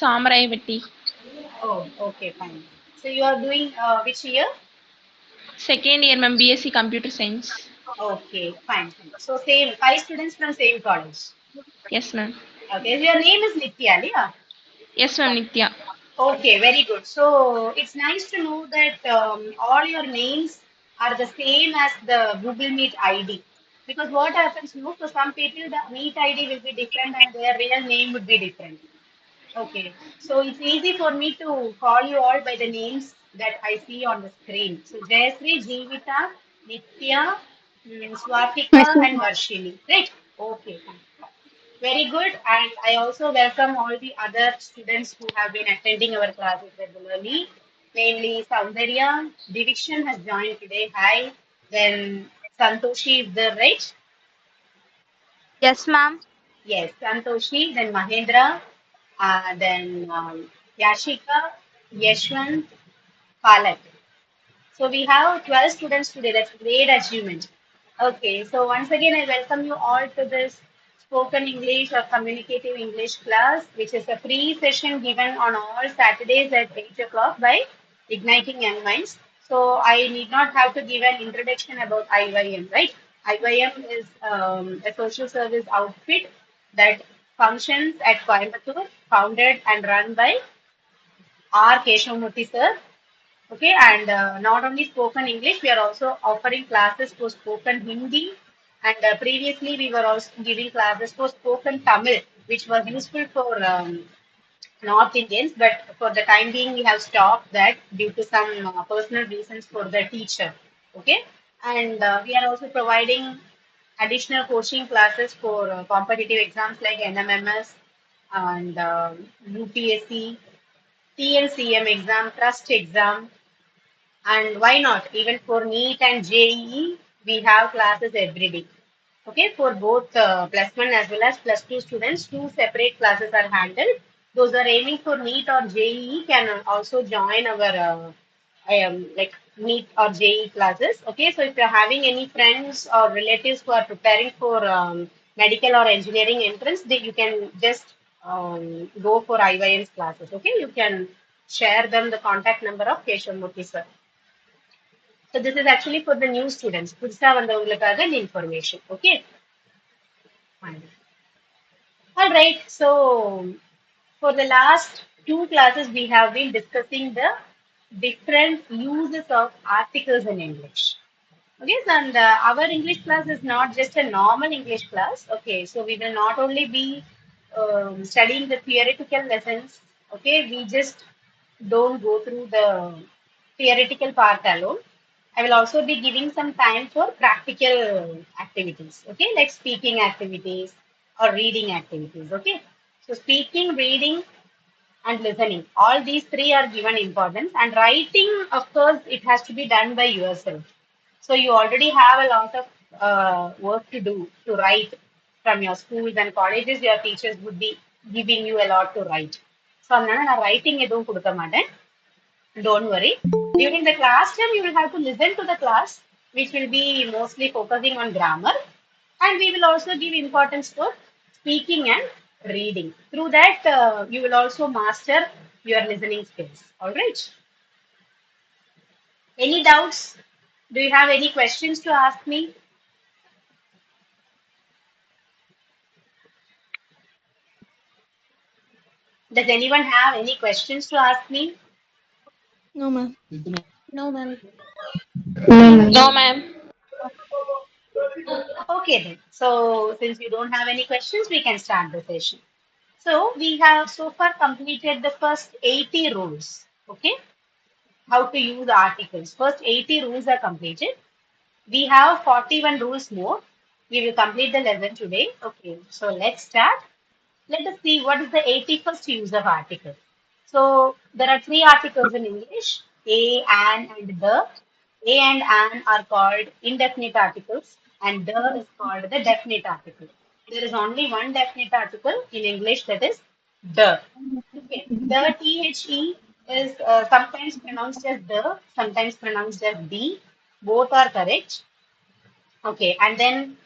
Samarayavati. Oh, okay, fine. So you are doing which year? Second year, ma'am, BSc Computer Science. Okay, fine, fine. So same, five students from same college. Yes, ma'am. Okay, so your name is Nitya, yeah? Yes, ma'am, Nitya. Okay, very good. So it's nice to know that all your names are the same as the Google Meet ID. Because what happens, you know, for some people the Meet ID will be different and their real name would be different. Okay, so it's easy for me to call you all by the names that I see on the screen. So Jayasri, Jeevita, Nitya, Yes, Swatika, and ma'am. Varshini. Right? Okay, fine. Very good. And I also welcome all the other students who have been attending our classes regularly, namely Soundarya. Diviction has joined today. Hi. Then Santoshi is there, right? Yes, ma'am. Yes, Santoshi. Then Mahendra. Then Yashika, Yashwant, Palak. So we have 12 students today. That's a great achievement. Okay, so once again, I welcome you all to this spoken English or communicative English class, which is a free session given on all Saturdays at 8 o'clock by Igniting Young Minds. So I need not have to give an introduction about IYM, right? IYM is a social service outfit that functions at Coimbatore, founded and run by R. Keshavamurthy sir. Okay, and not only spoken English, we are also offering classes for spoken Hindi. And previously, we were also giving classes for spoken Tamil, which was useful for North Indians. But for the time being, we have stopped that due to some personal reasons for the teacher. Okay, and we are also providing additional coaching classes for competitive exams like NMMS and UPSC, TNCM exam, Trust exam, and why not? Even for NEET and JEE, we have classes every day. Okay, for both plus one as well as plus two students, two separate classes are handled. Those are aiming for NEET or JEE can also join our like NEET or JEE classes. Okay, so if you're having any friends or relatives who are preparing for medical or engineering entrance, they, you can just go for IYM's classes. Okay, you can share them the contact number of Keshavamurthy sir. So this is actually for the new students. புதுசா வந்தவங்களுக்காக இந்த information. Okay. Fine. All right. So for the last two classes, we have been discussing the different uses of articles in English. Okay, so and our English class is not just a normal English class. Okay, so we will not only be studying the theoretical lessons. Okay, we just don't go through the theoretical part alone. I will also be giving some time for practical activities. Okay, like speaking activities or reading activities. Okay, so speaking, reading, and listening. All these three are given importance. And writing, of course, it has to be done by yourself. So you already have a lot of work to do to write from your schools and colleges. Your teachers would be giving you a lot to write. So அதனால நான் writing எதுவும் கொடுக்க மாட்டேன். Don't worry. During the class time, you will have to listen to the class, which will be mostly focusing on grammar. And we will also give importance for speaking and reading. Through that, you will also master your listening skills. All right. Any doubts? Do you have any questions to ask me? Does anyone have any questions to ask me? No, ma'am. No, ma'am. No, ma'am. No, ma'am. Okay, then. So, since you don't have any questions, we can start the session. So, we have so far completed the first 80 rules. Okay, how to use articles. First 80 rules are completed. We have 41 rules more. We will complete the lesson today. Okay, so let's start. Let us see what is the 81st use of article. So there are three articles in English, a, an, and the. A and an are called indefinite articles, and the is called the definite article. There is only one definite article in English, that is the. Okay. The THE is sometimes pronounced as the, sometimes pronounced as the. Both are correct. Okay, and then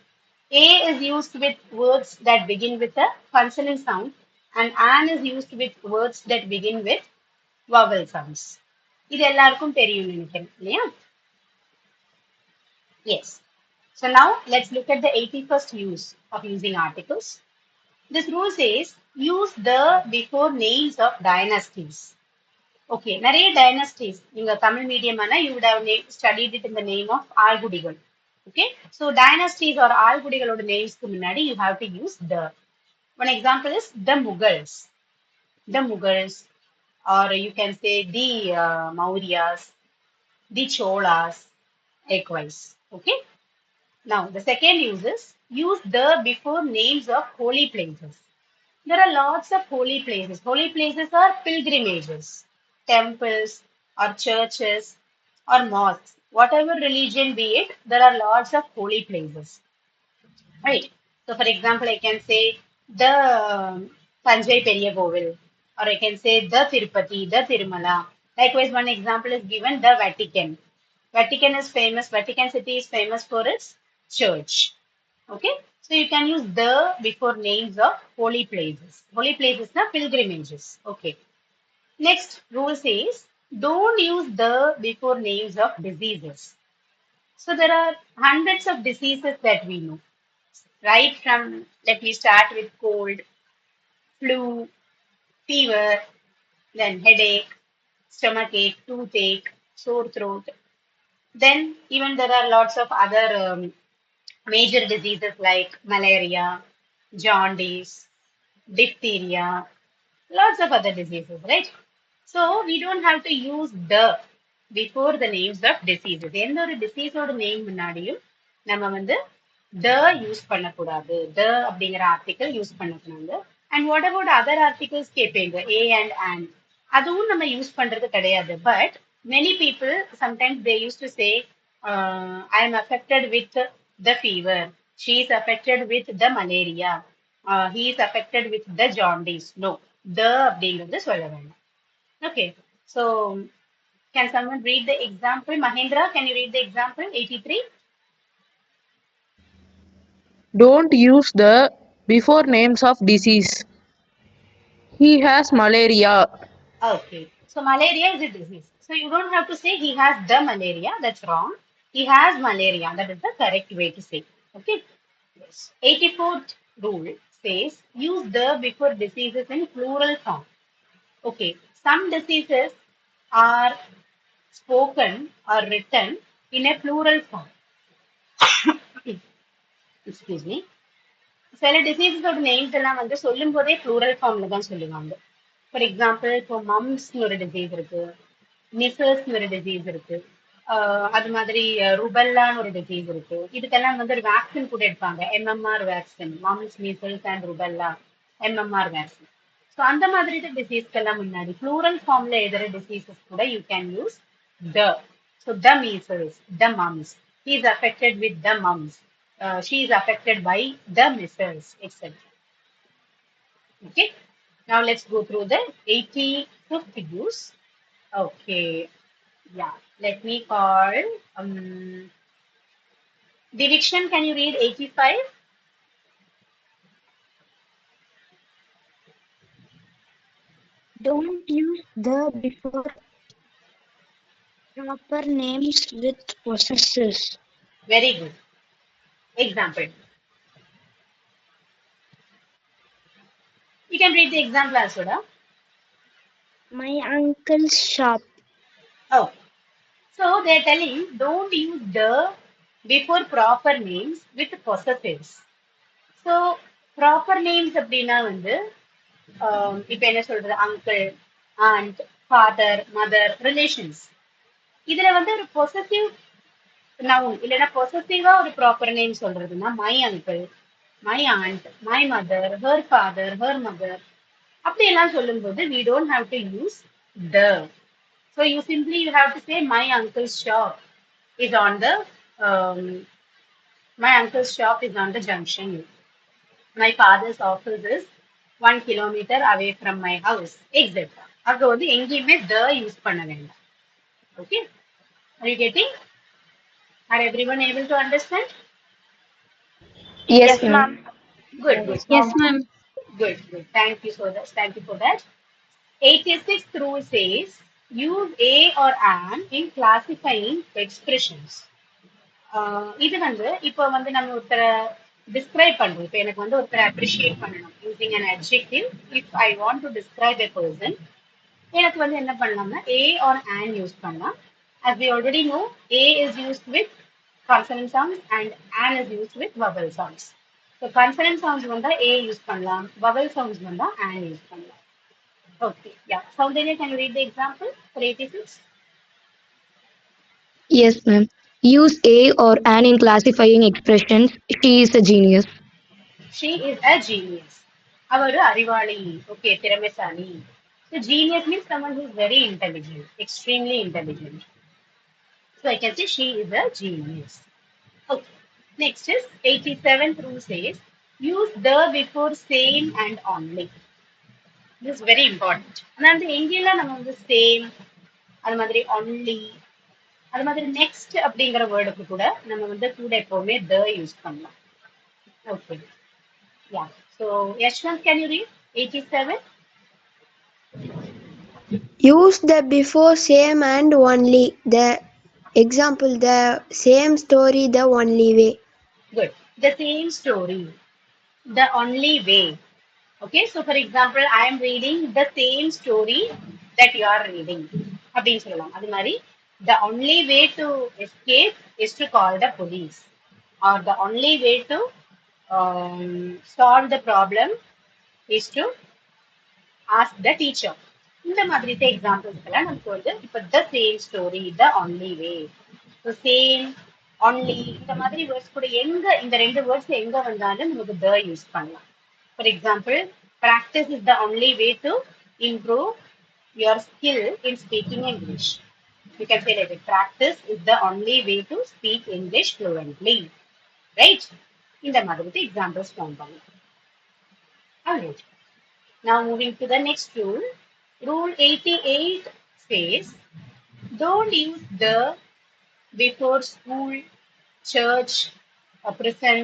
A is used with words that begin with a consonant sound. and an is used with words that begin with vowel sounds. இது எல்லாருக்கும் தெரியும் நினைக்கிறேன் இல்லையா? Yes. So now let's look at the 81st use of using articles. This rule says use the before names of dynasties. Okay, நிறைய dynasties. நீங்க Tamil medium ஆனா you would have studied it in the name of ஆழ்குடிகள். Okay, so dynasties or ஆழ்குடிகளோட நேம்ஸ்க்கு முன்னாடி you have to use the. One example is the Mughals, or you can say the Mauryas, the Cholas, likewise. Okay. Now the second use is use the before names of holy places. There are lots of holy places. Holy places are pilgrimages, temples, or churches, or mosques. Whatever religion be it, there are lots of holy places. Right. So, for example, I can say the Tanjai Periya Govil, or I can say the Tirupati, the Tirumala. Likewise, one example is given the Vatican. Vatican is famous. Vatican City is famous for its church. Okay. So you can use the before names of holy places. Holy places are pilgrimages. Okay. Next rule says don't use the before names of diseases. So there are hundreds of diseases that we know. Right from, let me start with cold, flu, fever, then headache, stomachache, toothache, sore throat. Then even there are lots of other major diseases like malaria, jaundice, diphtheria, lots of other diseases, right? So we don't have to use the before the names of diseases. எந்த ஒரு டிசீஸோட name முன்னாடியும் நம்ம வந்து the use பண்ணக்கூடாது. the அப்படிங்கிற article use பண்ணக்கூடாது. And what about other articles கேட்பீங்க a and அதுவும் நம்ம யூஸ் பண்றது கிடையாது. But many people sometimes they used to say I am affected with the fever. She is affected with the malaria. He is affected with the jaundice. No, the அப்படிங்கிறது சொல்ல வேண்டாம். Okay, so can someone read the example? Mahendra, can you read the example? 83. Don't use the before names of disease. He has malaria. Okay, so malaria is a disease. So you don't have to say he has the malaria. That's wrong. He has malaria. That is the correct way to say. Okay. Yes. 84th rule says use the before diseases in plural form. Okay. Some diseases are spoken or written in a plural form. Excuse me. சில டிசீஸஸோட names எல்லாம் வந்து சொல்லும் போதே plural ஃபார்ம்ல தான் சொல்லுவாங்க. For example இப்போ மம்ஸ்னு ஒரு டிசீஸ் இருக்கு, மிசல்ஸ்னு ஒரு டிசீஸ் இருக்கு, அது மாதிரி ருபெல்லான்னு ஒரு டிசீஸ் இருக்கு. இதுக்கெல்லாம் வந்து ஒரு வேக்சின் கூட எடுப்பாங்க, MMR vaccine, mumps measles and rubella MMR vaccine. So அந்த மாதிரி டிசீஸ்க்கெல்லாம் முன்னாடி ப்ளூரல் ஃபார்ம்ல எழுதுற டிசீசஸ் கூட you can use the. So the measles, the mumps, he is affected with the mumps. She is affected by the measles, etc. Okay. Now let's go through the 85th use. Okay. Yeah. Let me call. Diviction, can you read 85? Don't use the before proper names with possessors. Very good. Example. You can read the example also. My uncle's shop. Oh. So they're telling don't use the before proper names with possessives. So proper names அப்படின்னா வந்து இப்போ என்ன சொல்றது, uncle, and, father, mother, relations. இதுல வந்து ஒரு possessive noun இல்லைன்னா பொசசிவா ஒரு ப்ராப்பர் நேம் சொல்றதுன்னா my uncle, my and, my mother, her father, her mother, அப்படி எல்லாம் சொல்லும்போது we don't have to use the. So you simply you have to say my uncle's shop is on the my uncle's shop is on the junction. My father's office is 1 kilometer away from my house, etc. அங்க வந்து எங்கேயுமே the use பண்ண வேண்டாம். Okay, are you getting? Are everyone able to understand? Yes, ma'am. Good, good. Yes, ma'am. Good, good. Thank you so much. Thank you for that. 86th rule says use a or an in classifying expressions. இது வந்து இப்போ வந்து நம்ம ஒருத்தரை describe பண்றோம். இப்போ எனக்கு வந்து ஒருத்தரை அப்ரிஷியேட் பண்ணணும் using an adjective. If I want to describe a person, எனக்கு வந்து என்ன பண்ணலாம்னா ஏ ஆர் ஆன் யூஸ் பண்ணலாம். as we already know, a is used with consonant sounds and an is used with vowel sounds. So consonant sounds வந்தா a use பண்ணலாம், vowel sounds வந்தா an use பண்ணலாம். Okay, yeah. Soundarya, can you read the example for 86? Yes, ma'am. Use a or an in classifying expressions. She is a genius. She is a genius. Avaru அறிவாளி. Okay, திறமைசாலி. So genius means someone who is very intelligent, extremely intelligent. So I can say she is a genius. Okay. Next is 87th rule says use the before same and only. This is very important. ஆனா அந்த எங்கெல்லாம் நம்ம வந்து same, அது மாதிரி only, அது மாதிரி next அப்படிங்கிற வேர்டுக்கு கூட நம்ம வந்து கூட எப்பவுமே the யூஸ் பண்ணலாம். Okay, yeah. So Yashwant, can you read 87? Use the before same and only. The example, the same story, the only way. Good. The same story, the only way. Okay, so for example, I am reading the same story that you are reading. அப்படின்னு சொல்லலாம். அது மாதிரி the only way to escape is to call the police, or the only way to solve the problem is to ask the teacher. இந்த மாதிரி எக்ஸாம்பிள்ஸ்க்கெல்லாம் நமக்கு வந்து இப்போ the same story, the only way, same, only, இந்த மாதிரி words கூட எங்க இந்த ரெண்டு வேர்ட்ஸ் எங்க வந்தாலும் நமக்கு த யூஸ் பண்ணலாம். For example, practice is the only way to improve your skill in speaking English. You can say like that. Practice is the only way to speak English fluently. Right? இந்த மாதிரி examples form பண்ணலாம். Alright. Now moving to the next rule. Rule 88 says don't use the before school, church, a prison,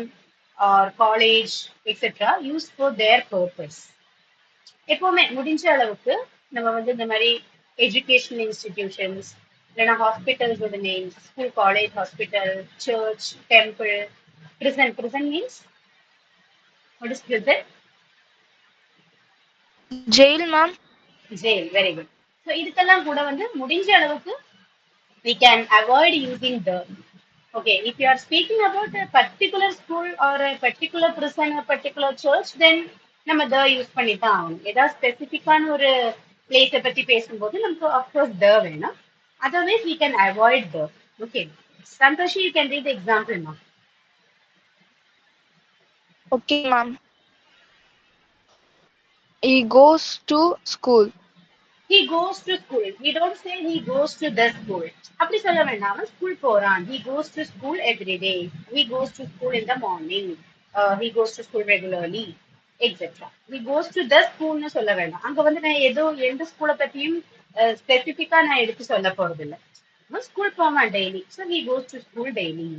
or college, etc. use for their purpose. எப்பவுமே முடிஞ்ச அளவுக்கு நம்ம வந்து இந்த மாதிரி எஜுகேஷனல் இன்ஸ்டிடியூஷன்ஸ் இல்லைன்னா ஹாஸ்பிட்டல்ஸோட names, school, college, hospital, church, temple, prison. Prison means, what is prison? Jail, ma'am. Jail. Very good. So இதுக்கெல்லாம் கூட வந்து முடிஞ்ச அளவுக்கு we can avoid using the. Okay, if you are speaking about a particular school or a particular prison or particular church, then நம்ம the use பண்ணி தான் ஆகணும். ஏதாவது ஸ்பெசிஃபிக்கான ஒரு பிளேஸை பத்தி பேசும்போது நமக்கு அஃப்கோர்ஸ் the வேணும். Otherwise we can avoid the. Okay, Santoshi, you can read the example now. Okay, ma'am. He goes to school. He goes to school. We don't say he goes to the school. அப்படி சொல்ல வேண்டாம். School போறான். He goes to school every day. He goes to school in the morning. He goes to school regularly, etc. He goes to the school னு சொல்ல வேண்டாம். அங்க வந்து நான் ஏதோ எந்த ஸ்கூலை பத்தியும் ஸ்பெசிஃபிக்கா நான் எடுத்து சொல்ல போறது இல்லை. ஸ்கூல் போவான் daily. So he goes to school daily.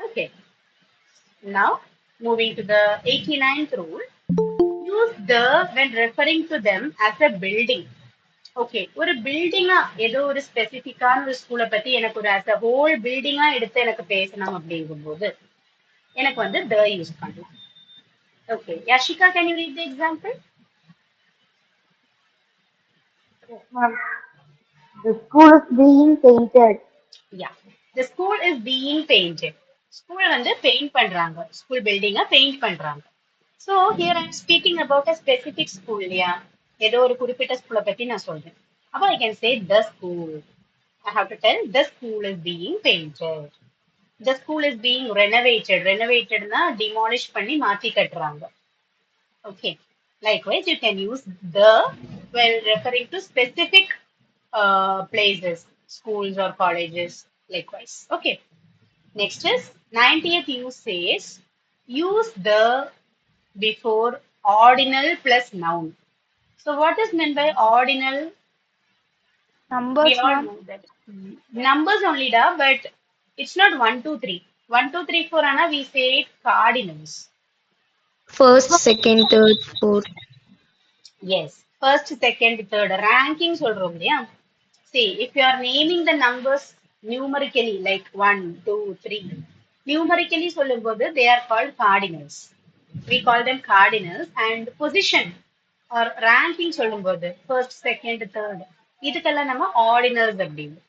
Okay. Now moving to the 89th rule. Use the when referring to them as a building. Okay, ஒரு பில்டிங்கா ஏதோ ஒரு ஸ்பெசிபிக்கான ஒரு ஸ்கூலை பத்தி எனக்கு ஒரு as a whole பில்டிங்கா எடுத்து எனக்கு பேசணும் அப்படிங்கும் போது எனக்கு வந்து the யூஸ் பண்ணலாம். Okay, Yashika, can you read the example? The school is being painted. Yeah, the school is being painted. School வந்து பெயிண்ட் பண்றாங்க, ஸ்கூல் பில்டிங்கா பெயிண்ட் பண்றாங்க. So here I'm speaking about a specific school இல்லையா, ஏதோ ஒரு குறிப்பிட்ட ஸ்கூலை பத்தி நான் சொல்றேன். அப்போ I can say the school. I have to tell the school is being painted. The school is being renovated. Renovated na demolish பண்ணி மாத்தி கட்டுறாங்க. Okay. Likewise, you can use the while referring to specific places, schools or colleges. Likewise. Okay. Next is 90th use says use the before ordinal plus noun. So what is meant by ordinal? Numbers, We all ma'am. know that. Numbers only da, but it's not 1, 2, 3. 1, 2, 3, 4 ana we say it cardinals. First, second, third, fourth. Yes, first, second, third. Ranking சொல்றோம் இல்லையா? See, if you are naming the numbers numerically, like 1, 2, 3, numerically சொல்லும்போது they are called cardinals. We call them cardinals. And position or ranking சொல்லும்போது first, second, third, இதுக்கெல்லாம் நம்ம ordinals அப்படின்னு.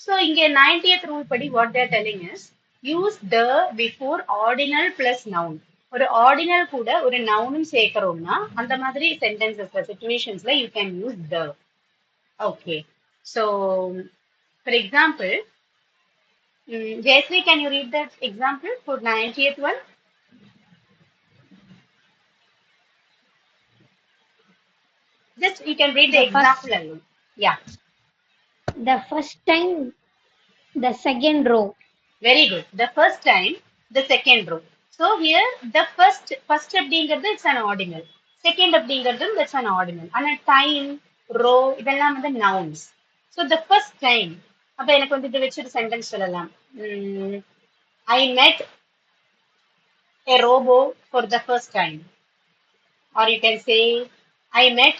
So இங்க 90th rule படி what they are telling is use the before ordinal plus noun. ஒரு ordinal கூட ஒரு noun சேர்க்கிறோம்னா அந்த மாதிரி sentencesல situationsல you can use the. Okay. So for example, Jayashree, can you read that example for 90th one? Just you can read the The first- example alone. Yeah, The first time, the second row. very good. The first time, the second row. So here the first அப்படிங்கிறது it's an ordinal. Second அப்படிங்கிறதும் that's an ordinal. ஆனா time, row இதெல்லாம் வந்து nouns. So the first time, அப்ப எனக்கு வந்து இதை வச்சு ஒரு sentence சொல்லலாம். I met a robo for the first time. Or you can say, I met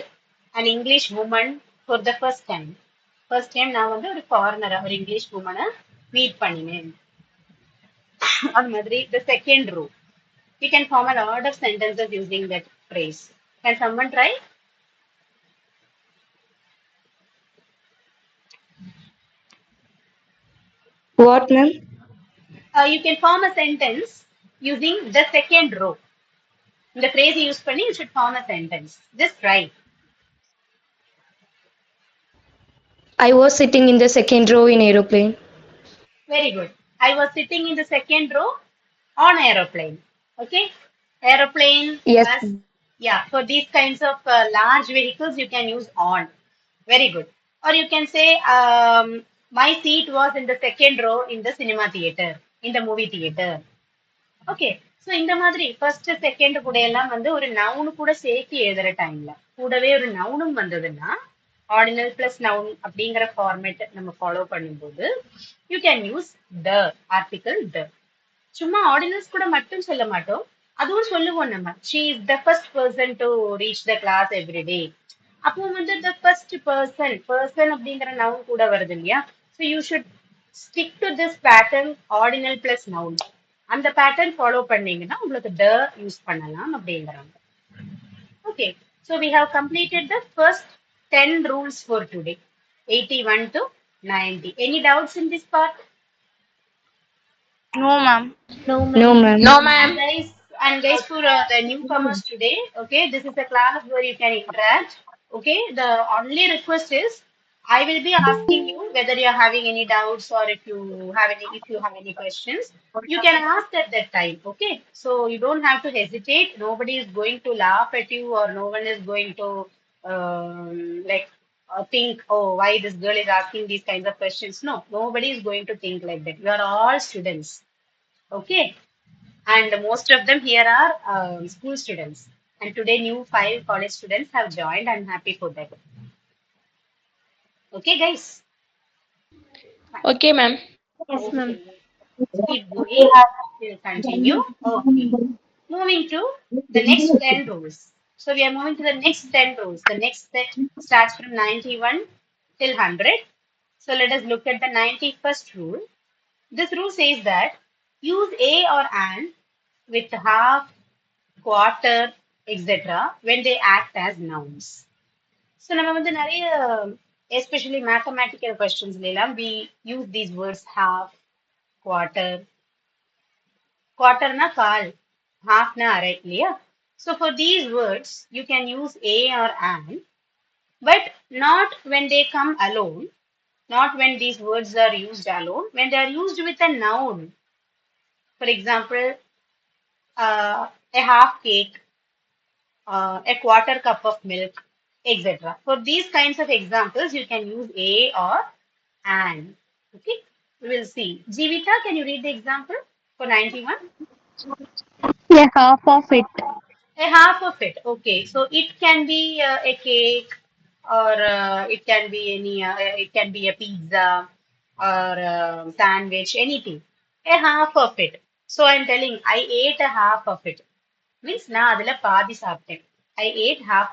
an English woman for the first time. First time நான் வந்து ஒரு ஃபாரினரை ஒரு இங்கிலீஷ் உமனை மீட் பண்ணினேன். அது மாதிரி the second row. You can form a lot of sentences using that phrase. Can someone try? What, ma'am? You can form a sentence using the second row. The phrase you use பண்ணி you should form a sentence. Just try. I was sitting in the second row in aeroplane. Very good. I was sitting in the second row on aeroplane. Okay. Aeroplane. Yes. Bus. Yeah. For these kinds of large vehicles, you can use on. Very good. Or you can say, my seat was in the second row in the cinema theater, in the movie theater. Okay so இந்த மாதிரி first second கூட எல்லாம் வந்து ஒரு noun கூட சேர்த்து எழுதுற டைம்ல கூடவே ஒரு நவுனும் வந்ததுன்னா ஆர்டினல் பிளஸ் நவுன் அப்படிங்கிற ஃபார்மேட் நம்ம ஃபாலோ பண்ணும்போது you can use the article the. சும்மா ஆர்டினல்ஸ் கூட மட்டும் சொல்ல மாட்டோம், அதுவும் சொல்லுவோம் நம்ம. She is the first person to reach the class everyday. அப்போ வந்து த ஃபர்ஸ்ட் பர்சன் பர்சன் அப்படிங்கிற நவுன் கூட வருது இல்லையா? So you should stick to this pattern ordinal plus noun. அந்த பேட்டர்ன் ஃபாலோ பண்ணீங்கன்னா உங்களுக்கு த யூஸ் பண்ணலாம் அப்படிங்கிறாங்க. Okay, so we have completed the first 10 rules for today, 81 to 90. Any doubts in this part? No, ma'am. No, No, ma'am. No, ma'am. And guys, for the newcomers today, okay, this is a class where you can interact. Okay, the only request is I will be asking you whether you are having any doubts or if you have any questions, you can ask at that time. Okay, so you don't have to hesitate. Nobody is going to laugh at you or no one is going to like think, oh, why this girl is asking these kinds of questions. No, nobody is going to think like that. You are all students. Okay, and most of them here are school students. And today new 5 college students have joined. I'm happy for that. Okay, guys. Okay, ma'am. Yes, ma'am. Keep going. We'll continue. Okay. Moving to the next 10 rules. So we are moving to the next 10 rules. The next set starts from 91 till 100. So let us look at the 91st rule. This rule says that use a or an with half, quarter, etc. when they act as nouns. So நம்ம வந்து நிறைய especially mathematical questions எல்லாம் we use these words half, quarter. Quarter na call, half na அரை இல்லையா? So for these words you can use a or an, but not when they come alone, not when these words are used alone, when they are used with a noun. For example, a half cake, a quarter cup of milk, etc. For these kinds of examples, you can use a or an. Okay, we will see. Jeevita, can you read the example for 91? A half of it. A half of it. Okay, so it can be a cake, or it can be it can be a pizza or sandwich, anything. A half of it. So I'm telling, I ate a half of it. Means நான் அதுல பாதி சாப்பிட்டேன். I ate half.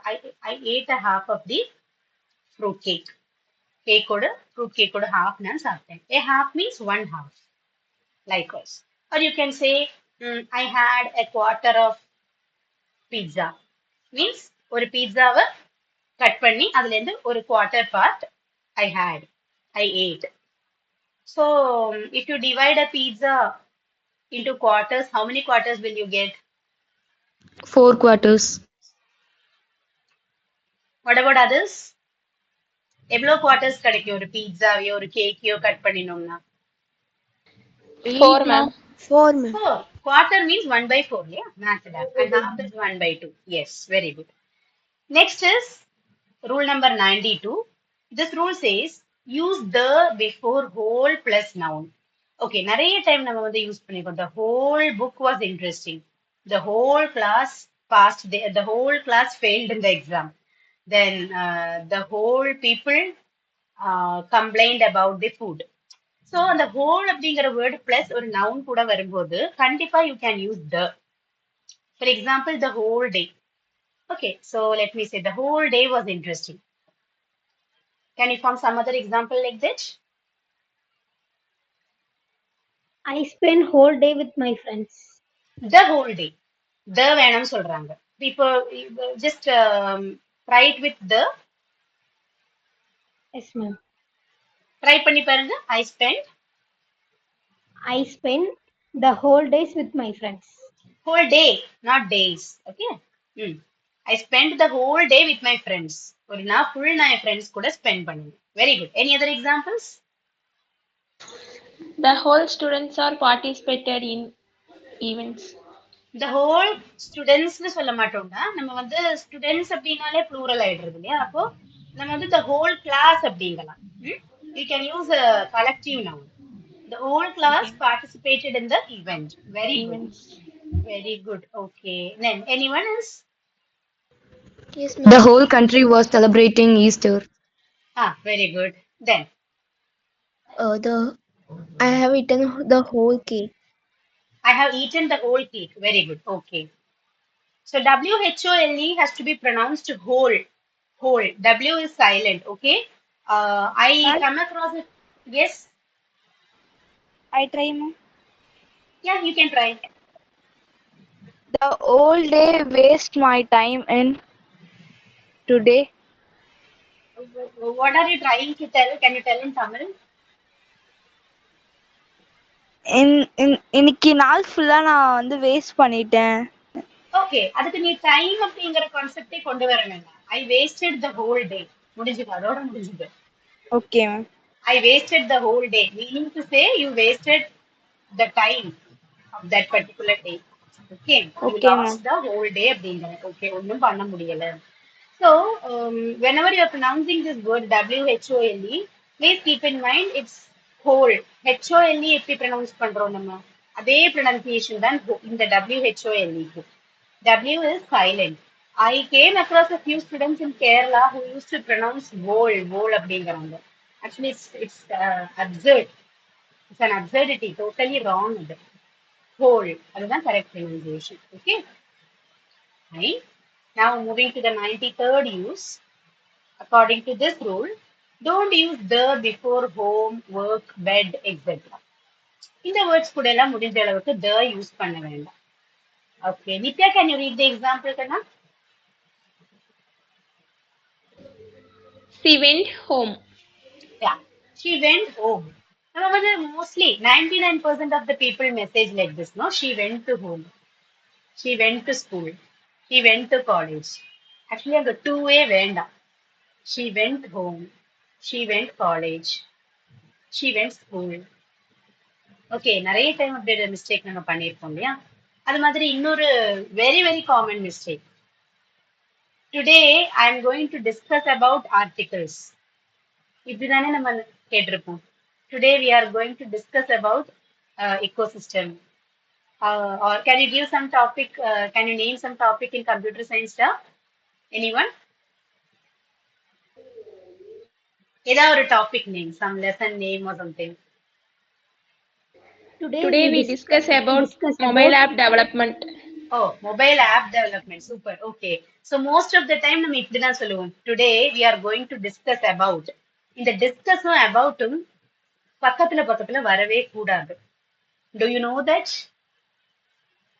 I ate a half of the fruit cake. கேக்கோட fruit கேக்கோட half நான் சாப்பிட்டேன். A half means one half. Likewise. Or you can say, I had a quarter of pizza. Means ஒரு பீட்சாவை cut பண்ணி அதுல இருந்து ஒரு quarter part I had. I ate. So if you divide a pizza into quarters, how many quarters will you get? 4 quarters. What about others? எவ்வளோ quarters கிடைக்கும் ஒரு பீட்சாவையோ ஒரு கேக்கையோ cut பண்ணினோம்னா? 4 ma'am. 4 ma'am. 4. Quarter means 1 by 4, yeah? Math that. And half is 1 by 2. Yes, very good. Next is rule number 92. This rule says use the before whole plus noun. Okay, நிறைய time நம்ம வந்து use பண்ணிருக்கோம். The whole book was interesting. The whole class passed. The whole class failed in the exam. Then the whole people complained about the food. So அந்த whole அப்படிங்கிற word plus ஒரு noun கூட வரும்போது கண்டிப்பா you can use the. For example the whole day. Okay, so let me say the whole day was interesting. Can you form some other example like that? I spent whole day with my friends. The whole day. The வேணும்னு சொல்றாங்க. இப்போ just write with the. Yes, ma'am. Try பண்ணி பாருங்க. I spent the whole days with my friends. whole day, not days. Okay. I spent the whole day with my friends. ஒரு நான் full நான் என் friends கூட spend பண்ணுவேன். Very good. Any other examples? The whole students are participated in events. The whole ஸ்டூடெண்ட்ஸ்னு சொல்ல மாட்டோம்னா நம்ம வந்து students அப்படின்னாலே plural ஆயிடுறது இல்லையா? அப்போ நம்ம வந்து the whole class அப்படிங்கலாம். You can use a collective noun. The whole class participated in the event. Very Events. good. Very good. Okay. Then anyone else? Yes, The ma'am. whole country was celebrating Easter. Very good. Then I have eaten the whole cake. I have eaten the whole cake. Very good. Okay. So WHOLE has to be pronounced whole. Whole. W is silent. Okay. I come across it. Yes. I try, ma'am. Yeah, you can try. The whole day waste my time in today. What are you trying to tell? Can you tell in Tamil? இன்னைக்கு நாள் ஃபுல்லா நான் வந்து waste பண்ணிட்டேன். Okay. அதுக்கு நீ time அப்படிங்கிற கான்செப்டே கொண்டு வர வேண்டாம். I wasted the whole day. முடிஞ்சுது. அதோட முடிஞ்சுது. Okay ma'am. I wasted the whole day. Meaning to say you wasted the time of that particular day. Okay. You Okay, lost the whole day அப்படிங்கிற. Okay. ஒன்றும் பண்ண முடியல. So, whenever you are pronouncing this word WHOLE, please keep in mind it's whole. HOLE எப்படி pronounce பண்றோம் நம்ம? அதே pronunciation தான் இந்த WHOLE க்கு. W is silent. I came across a few students in Kerala who used to pronounce whole அப்படிங்கறாங்க. Actually, it's absurd. It's an absurdity. Totally wrong. Whole. அதுதான் correct pronunciation. Okay. Fine. Now moving to the 93rd use. According to this rule, don't use the before home, work, bed, etc. இந்த words கூட எல்லாம் முடிஞ்ச அளவுக்கு the use பண்ண வேண்டாம். Okay. Nitya, can you read the example, Kana? She went home. Yeah. She went home. நம்ம வந்து mostly 99% of the people message like this, no? She went to home. She went to school. She went to college. Actually, அங்க 2A வேண்டாம். She went home. She went college. She went school. Okay, நிறைய time அப்படி mistake நம்ம பண்ணியிருக்கோம் இல்லையா? அது மாதிரி இன்னொரு very very common mistake. Today I am going to discuss about articles. இப்படிதானே நம்ம கேட்டிருப்போம். Today we are going to discuss about ecosystem. Or can you give some topic? Can you name some topic in computer science? Anyone? ஏதாவது ஒரு topic name, some lesson name or something. Today we discuss about mobile app development. Oh, mobile app development. Super. Okay. So most of the time நம்ம இப்படிதான் சொல்லுவோம். Today we are going to discuss about. இந்த discussம் aboutம் பக்கத்துல பக்கத்துல வரவே கூடாது. Do you know that?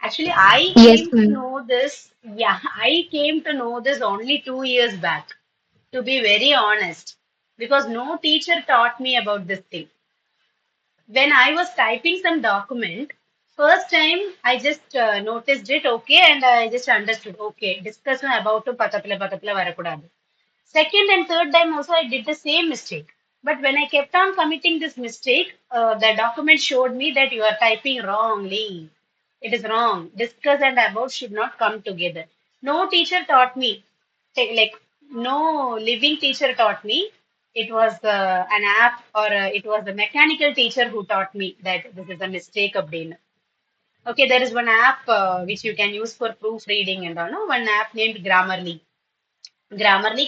Actually, I Yes, came to ma'am. know this. Yeah, I came to know this only 2 years back, to be very honest, because no teacher taught me about this thing. When I was typing some document, first time I just noticed it, okay, and I just understood, okay, discussion about to பக்கத்துல பக்கத்துல வரக்கூடாது. Second and third time also I did the same mistake. But when I kept on committing this mistake, the document showed me that you are typing wrongly. It is wrong. Discuss and about should not come together. No teacher taught me. Like no living teacher taught me. It was an app or it was a mechanical teacher who taught me that this is a mistake of Abdin. Okay, there is one app which you can use for proofreading and all. No? One app named Grammarly. Grammarly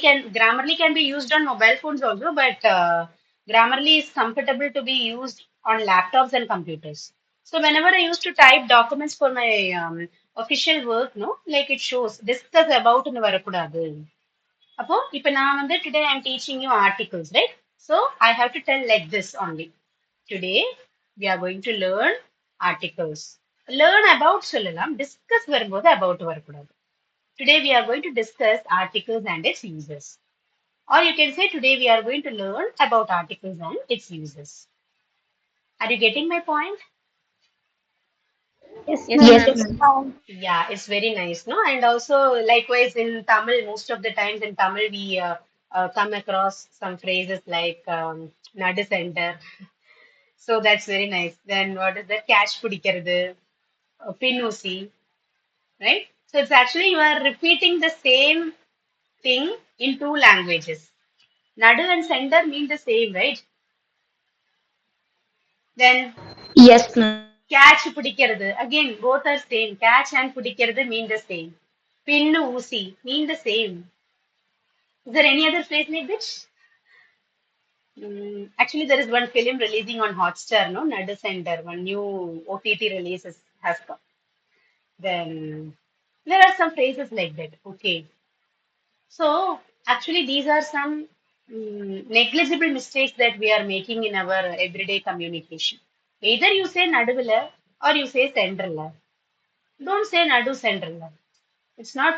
can be used on mobile phones also, but Grammarly is comfortable to be used on laptops and computers. So whenever I used to type documents for my official work, no, like it shows discuss about ன்னு வரக்கூடாது. அப்போ இப்ப நான் வந்து today I'm teaching you articles, right? So I have to tell like this only. Today we are going to learn articles. Learn about சொல்லலாம், discuss வரும்போது about வரக்கூடாது. Today we are going to discuss articles and its uses. Or you can say today we are going to learn about articles and its uses. Are you getting my point? Yes, Yes, ma'am. Yes, ma'am. ma'am. Yeah, it's very nice, no? And also, likewise in Tamil, most of the times in Tamil we come across some phrases like nadu center. So that's very nice. Then what is that? Catch pudikkirathu, pinnusi, right? So it's actually you are repeating the same thing in two languages. Nadu and center mean the same, right? Then Yes, ma'am. catch பிடிக்கிறது again both are same. Catch and பிடிக்கிறது mean the same. பின்னு ஊசி mean the same. Is there any other phrase like this? Actually, there is one film releasing on Hotstar, no? Nadu Center, one new OTT release has come. Then there are some phrases like that. Okay. So actually, these are some negligible mistakes that we are making in our everyday communication. Either you say naduvula or you say centrala. Don't say nadu centrala. It's not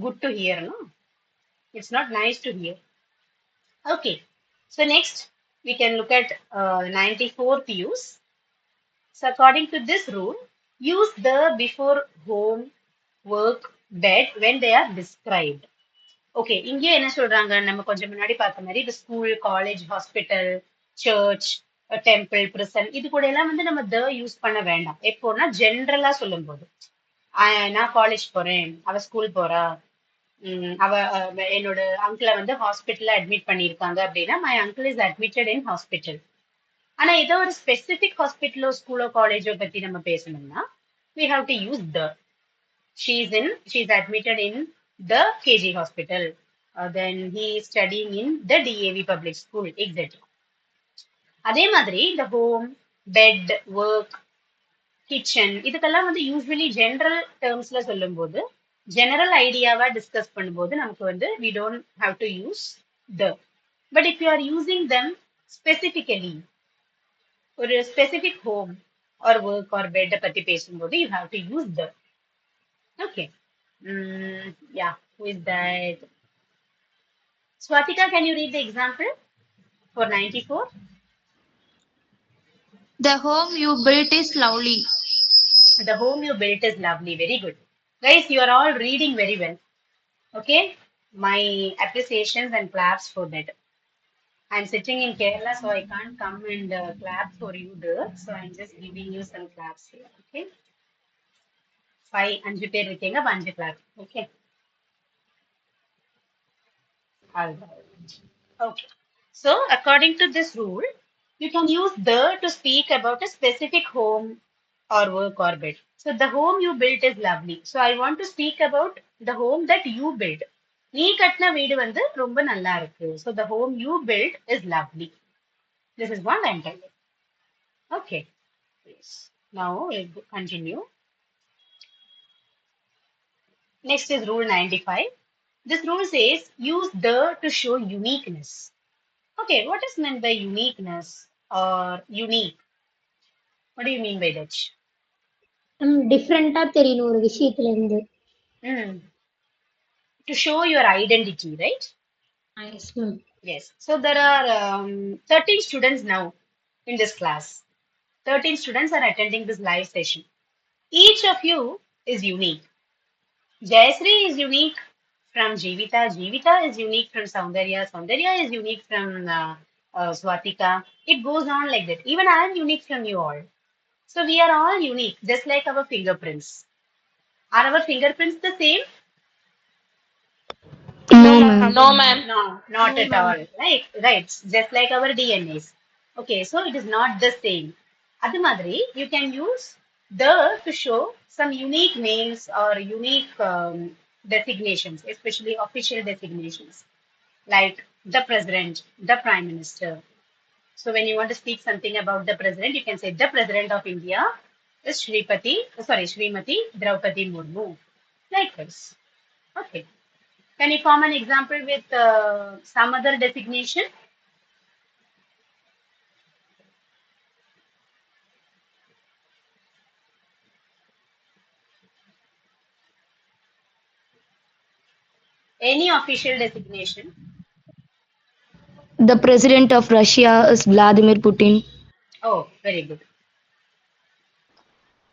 good to hear, no? It's not nice to hear. Okay. So next, we can look at 94th use. So according to this rule, use the before home, work, bed when they are described. Okay இங்கே என்ன சொல்றாங்க நம்ம கொஞ்சம் முன்னாடி பார்த்த மாதிரி இந்த school college hospital church temple prison இது கூட எல்லாம் வந்து நம்ம த யூஸ் பண்ண வேண்டாம். எப்போனா ஜென்ரலா சொல்லும் போது நான் காலேஜ் போறேன், அவ ஸ்கூல் போறா, அவ என்னோட அங்கிளை வந்து ஹாஸ்பிட்டல்ல அட்மிட் பண்ணியிருக்காங்க அப்படின்னா my uncle is admitted in hospital. ஆனா ஏதோ ஒரு ஸ்பெசிபிக் ஹாஸ்பிட்டலோ ஸ்கூலோ காலேஜோ பத்தி நம்ம பேசணும்னா we have to use the. She's admitted in the KG hospital. Then he is studying in the DAV public school, etc. அதே மாதிரி இந்த ஹோம், பெட், ஒர்க், கிச்சன் இதுக்கெல்லாம் வந்து யூஸ்வலி ஜெனரல் டேர்ம்ஸ்ல சொல்லும்போது ஜெனரல் ஐடியாவா டிஸ்கஸ் பண்ணும்போது நமக்கு வந்து we don't have to use the. But if you are using them specifically, ஒரு specific home or work or பெட்டை பத்தி பேசும்போது you have to use the. Okay. Yeah, who is that? Swatika, can you read the example for 94? The home you built is lovely. The home you built is lovely. Very good. Guys, you are all reading very well. Okay? My appreciations and claps for that. I'm sitting in Kerala, so I can't come and clap for you there. So I'm just giving you some claps here. Okay? 5 பேர் இருக்கீங்க 5 clap. Okay? All right. Okay. So, according to this rule, you can use the to speak about a specific home or work or bed. So, the home you built is lovely. So, I want to speak about the home that you built. நீ கட்டின வீடு வந்து ரொம்ப நல்லா இருக்கு. So, the home you built is lovely. This is what I'm telling. Okay. Yes. Now, we'll continue. Next is rule 95. This rule says use the to show uniqueness. Okay, what is meant by uniqueness or unique? What do you mean by that? டிஃப்ரெண்டா தெரியணும் ஒரு விஷயத்துல இருந்து. Hmm. To show your identity, right? Yes, ma'am. Yes. So there are 13 students now in this class. 13 students are attending this live session. Each of you is unique. Jayasri is unique from Jivita. Jivita is unique from Soundarya. Soundarya is unique from Swatika. It goes on like that. Even I am unique from you all. So we are all unique, just like our fingerprints. Are our fingerprints the same? No, ma'am. No, ma'am. No, not No, at ma'am. all. Right. Just like our DNAs. Okay, so it is not the same. Adu madri, you can use the to show some unique names or unique designations, especially official designations, like the president, the prime minister. So when you want to speak something about the president, you can say the president of India is Srimati Draupadi Murmu. Like this. Okay. Can you form an example with some other designation? Any official designation? The president of Russia is Vladimir Putin. Oh, very good.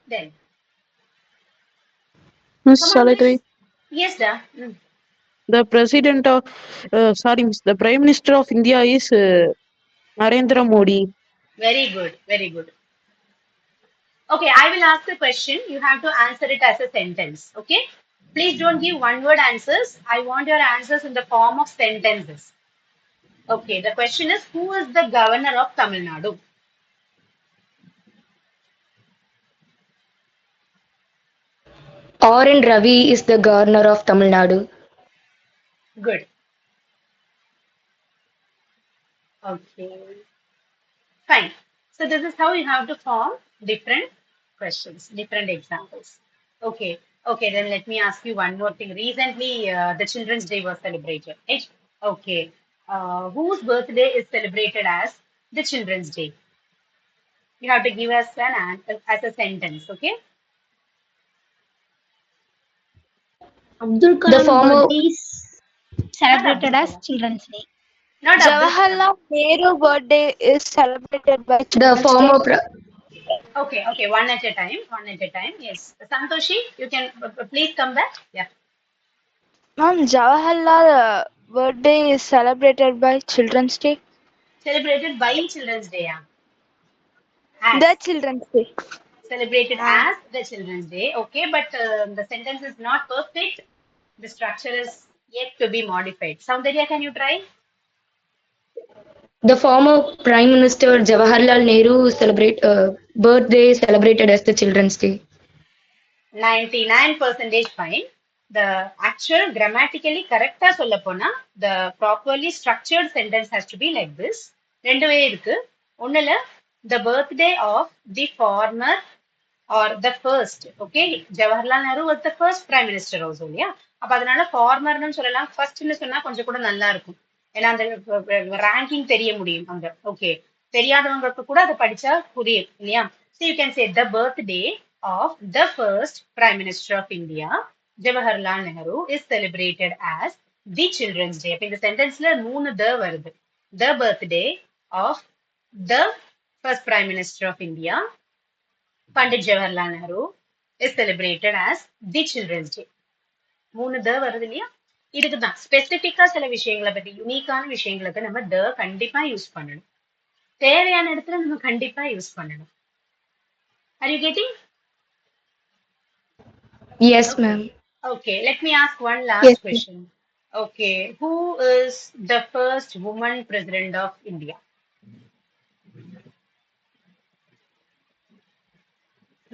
Then, Miss, come shall on, I try? miss. Yes, da. The president of, sorry, Miss, the Prime Minister of India is Narendra Modi. Very good, very good. Okay, I will ask a question. You have to answer it as a sentence. Okay? Please don't give one word answers. I want your answers in the form of sentences. Okay, the question is who is the governor of Tamil Nadu? R.N. Ravi is the governor of Tamil Nadu. Good. Okay. Fine. So this is how you have to form different questions, different examples. Okay. Okay, then let me ask you one more thing. Recently, the Children's Day was celebrated, right? Okay. Whose birthday is celebrated as the Children's Day? You have to give us an answer as a sentence, okay? Abdul The Kalam former birthday is Not celebrated Abdul as Kalam. Children's Day. Not Abdul Kalam. Jawaharlal Nehru birthday is celebrated by the Children's former Day. Okay, okay, one at a time, one at a time. Yes. Santoshi, you can please come back. Yeah. Ma'am, Jawaharlal birthday is celebrated by Children's Day. Celebrated by Children's Day. Yeah. The As. Children's Day. Celebrated Ah. as the Children's Day. Okay, but the sentence is not perfect. The structure is yet to be modified. Soundarya, can you try? The former Prime Minister Jawaharlal Nehru birthday celebrated as the Children's Day. 99% fine. The actual grammatically correct சொல்லப்போனா the properly structured sentence has to be like this. ரெண்டு வே இருக்கு. ஒண்ணுல the birthday of the former or the first. Okay, Jawaharlal Nehru was the first prime minister also இல்லையா? அப்ப அதனால ஃபார்மர்னு சொல்லலாம். ஃபர்ஸ்ட்னு சொன்னா கொஞ்சம் கூட நல்லா இருக்கும். ஏன்னா அந்த ரேங்கிங் தெரிய முடியும் அங்க. ஓகே, தெரியாதவங்களுக்கு கூட அதை படிச்சா புரியும் இல்லையா? So you can say the birthday of the first prime minister of India, Jawaharlal Nehru, is celebrated as the Children's Day. அப்ப இந்த சென்டென்ஸ்ல மூணு the வருது. The birthday of the first prime minister of India, Pandit Jawaharlal Nehru, is celebrated as the Children's Day. மூணு த வருது இல்லையா? இதுக்கு தான் ஸ்பெசிபிக்கா சில விஷயங்களை பத்தி யூனிக்கான விஷயங்களுக்கு நம்ம த கண்டிப்பா யூஸ் பண்ணணும். தேவையான இடத்துல நம்ம கண்டிப்பா யூஸ் பண்ணணும். Are you getting? Yes, Okay. ma'am. Okay, let me ask one last Yes, ma'am. question. Okay, who is the first woman president of India?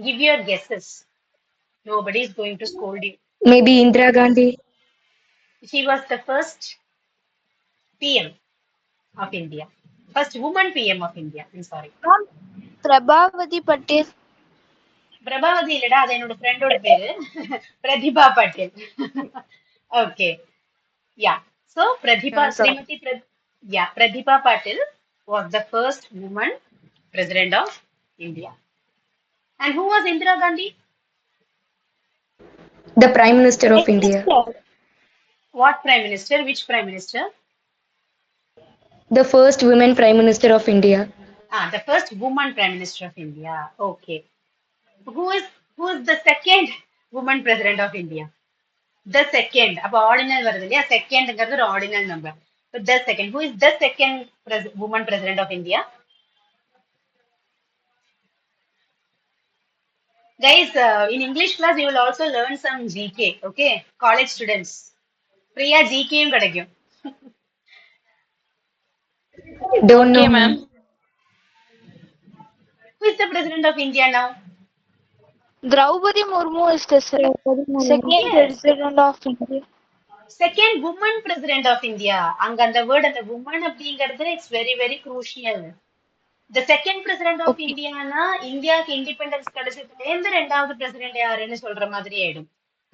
Give your guesses. Nobody is going to scold you. Maybe Indira Gandhi. She was the first PM of India. First woman PM of India. I'm sorry. Ma'am, Prabhavati Patel. Prabhavati இல்லடா, அது என்னோட ஃப்ரெண்டோட பேரு. Pratibha Patil. Okay. Yeah. So Pratibha, Srimati yeah, Pratibha Patil was the first woman president of India. And who was Indira Gandhi? The Prime Minister of India. Minister. What prime minister? Which prime minister? The first women Prime Minister of India. The first woman prime minister of India. Okay. Who is who is the second woman president of India? The second. அப்ப ordinal வருது இல்லையா? Secondங்கிறது ஒரு ordinal number. So the second. Who is the second woman president of India? Guys, in English class, you will also learn some GK, okay? College students. Priya GK யும் கிடைக்கும். Don't Okay, know, ma'am. ma'am. Who is the president of India now? Draupadi Murmu is the second Yes. president of India. Second woman president of India. அங்க அந்த word, அந்த woman அப்படிங்கிறது it's very, very crucial. The second president of Okay. Indiaனா இந்தியாவுக்கு independence கிடைச்சதுலேருந்து ரெண்டாவது president யாருன்னு சொல்ற மாதிரி ஆயிடும்.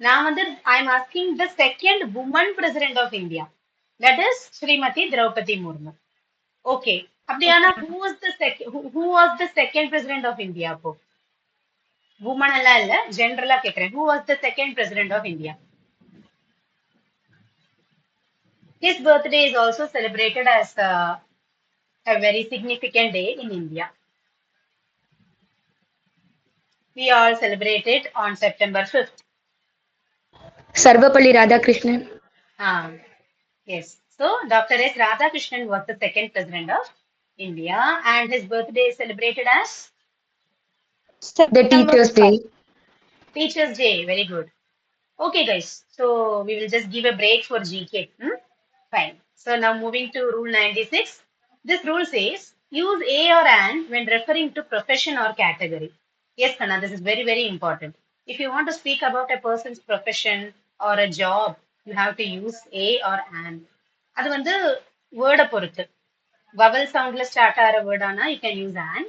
நான் வந்து I am asking the second woman president of India. That is Shrimati Draupadi Murmu. Okay. அப்படியானா who was the second president of India அப்போ? woman எல்லாம் இல்ல, ஜெனரலா கேக்குறேன். Who was the second president of India? His birthday is also celebrated as a very significant day in India. We all celebrate it on September 5th. Sarvapalli Radhakrishnan. Yes. So, Dr. S. Radhakrishnan was the second president of India, and his birthday is celebrated as The Teachers' Day. Teachers' Day. Very good. Okay, guys. So, we will just give a break for GK. Fine. So, now moving to Rule 96. This rule says use a or an when referring to profession or category. Yes, Kanna, this is very, very important. If you want to speak about a person's profession or a job, you have to use a or an. அது வந்து வேர்டை பொறுத்து. vowel soundல start ஆகிற word ஆனா you can use an.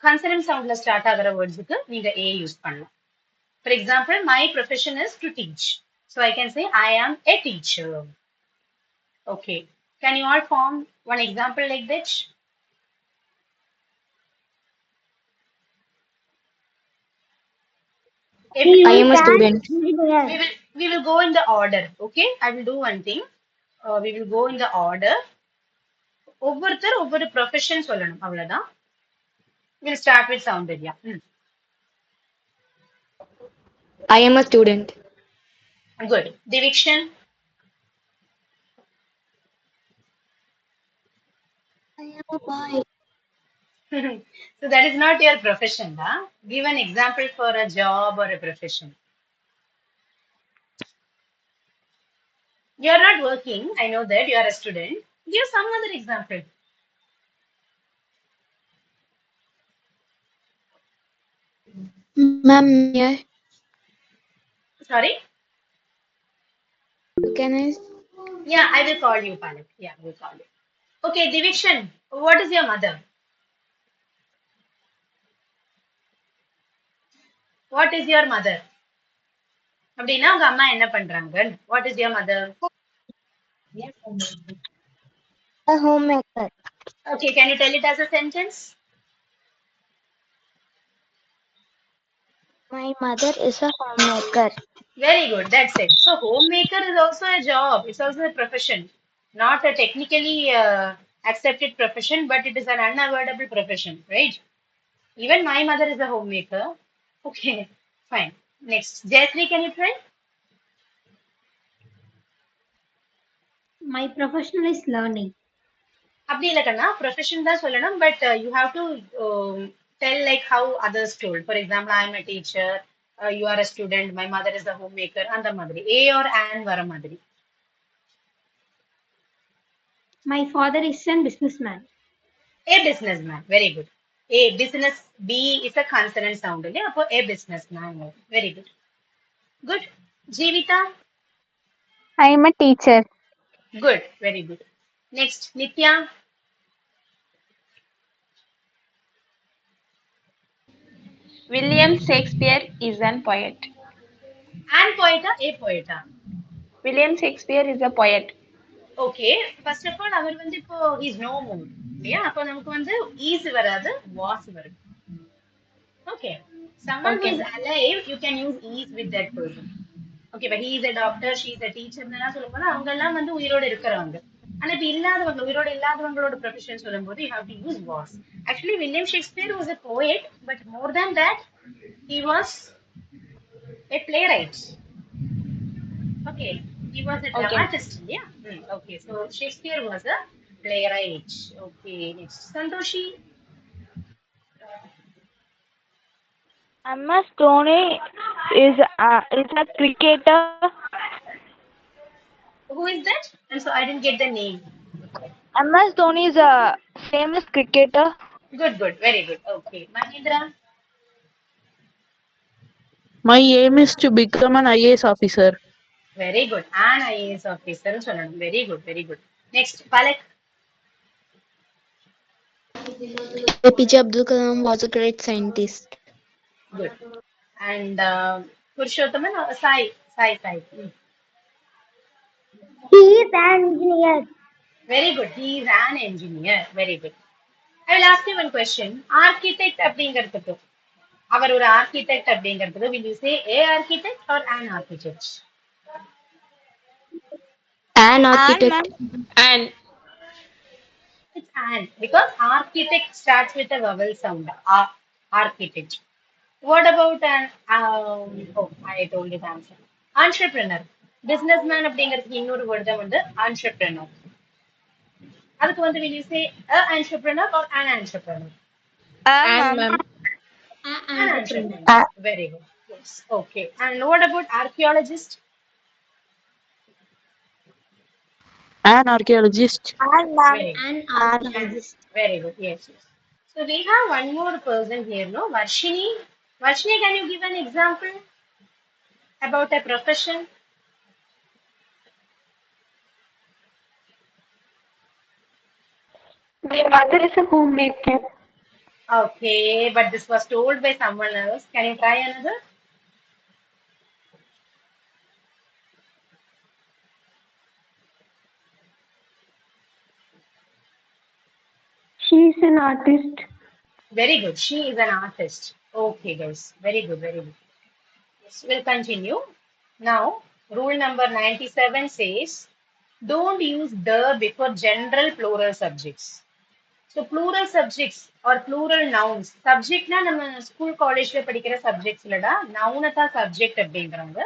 consonant soundல start ஆகிற வேர்ட்ஸுக்கு நீங்க a யூஸ் பண்ணலாம். For example, my profession is to teach. So I can say I am a teacher. Okay. Can you all form one example like that? I am a student. We will go in the order. Okay. I will do one thing. We will go in the order. ஒவ்வொருத்தர் ஒவ்வொரு profession சொல்லணும், அவ்வளவுதான். We'll start with Soundarya. I am a student. Good. Divikshan. I am a boy. So that is not your profession, huh? Give an example for a job or a profession. You are not working. I know that you are a student. Give some other example. Ma'am, yeah. Sorry? Can I? Yeah, I will call you, Palak. Yeah, I will call you. Okay, Divikshan, what is your mother? What is your mother? அப்படின்னா உங்க அம்மா என்ன பண்றாங்க? What is your mother? A homemaker. Okay, can you tell it as a sentence? My mother is a homemaker. Very good, that's it. So homemaker is also a job. It's also a profession. Not a technically accepted profession, but it is an unavoidable profession, right? Even my mother is a homemaker. Okay, fine. Next, Jayashree, can you try? My profession is learning. அப்படி இல்ல கண்ணா, profession தான் சொல்லணும், but you have to tell like how others told. For example I am a teacher, you are a student, my mother is a home maker, அந்த மாதிரி A R on வர மாதிரி. My father is a businessman. A businessman. Very good. A business, B is a consonant sound இல்லையா, அப்போ a businessman. Very good. Good. Jeevita. I am a teacher. Good. Very good. Next, Nitya. William Shakespeare is an poet. And poeta, a poeta. William Shakespeare is a poet. Okay, first of all, அவர் வந்து இப்போ is no more இல்லையா? அப்போ நமக்கு வந்து is வராது, was வரும். Okay, someone who Okay. is alive, you can use is with that person. Okay, but he is a doctor, she is a teacher ன்னு சொல்லும்போது அவங்க எல்லாம் வந்து உயிரோட இருக்கிறவங்க. ஆனா இப்ப இல்லாதவங்க, உயிரோட இல்லாதவங்களோட ப்ரொஃபஷன் சொல்லும்போது you have to use was. Actually, William Shakespeare was a poet, but more than that, he was a playwright. Okay, he was a Okay. dramatist. Yeah. Okay, so Shakespeare was a playwright. Okay, next. Santoshi. MS Dhoni is a cricketer. Who is that? And so I didn't get the name. MS Dhoni is a famous cricketer. Good, good, very good. Okay, Mahindra. My aim is to become an IAS officer. Very good. An IAS officer. Very good, very good. Next, Palak. APJ Abdul Kalam was a great scientist. Good. And Purushothaman or Sai? Sai. He is an engineer. Very good. He is an engineer. Very good. I will ask you one question. Architect அப்படிங்கிறதுக்கு அவர் ஒரு architect அப்படிங்கிறதுக்கு will you say a architect or an architect? An architect. And It's an because architect starts with a vowel sound. Architect. What about an oh I told you the answer. Entrepreneur. Businessman அப்படிங்கிறதுக்கு இன்னொரு word தான் வந்து entrepreneur. அதுக்கு வந்து will you say a entrepreneur or an entrepreneur? and ma'am. An entrepreneur. Very good. Yes. Okay. And what about archaeologist? An archaeologist. Very good. An archaeologist. Very good. Yes, yes. So we have one more person here, no? Varshini. Varshini, can you give an example about a profession? My mother is a homemaker. Okay, but this was told by someone else. Can you try another? She is an artist. Very good. She is an artist. Okay, guys. Very good. Very good. Yes, we'll continue. Now, rule number 97 says, don't use the before general plural subjects. So, plural subjects or plural nouns. Subject na நம்ம school college படிக்கிற subjects இல்லடா. Noun தான் subject அப்படிங்கிறாங்க.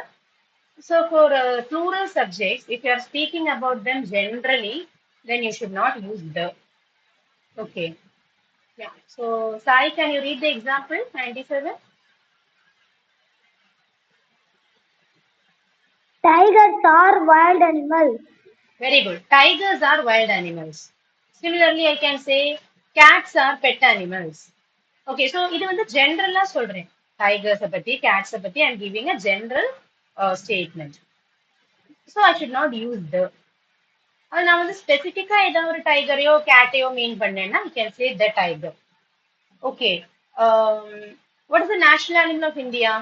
So, for plural subjects, if you are speaking about them generally, then you should not use the. Okay. Yeah. So, Sai, can you read the example 97? Tigers are wild animals. Very good. Tigers are wild animals. Similarly, I can say cats are pet animals. Okay, so இது வந்து general சொல்றேன். Tigers பத்தி, cats பத்தி, I'm giving a general statement. So I should not use the. அது நான் வந்து ஸ்பெசிஃபிக்கா ஏதாவது ஒரு டைகரையோ கேட்டையோ மீன் பண்ணேன்னா I can say the tiger. Okay. What is the national animal of India?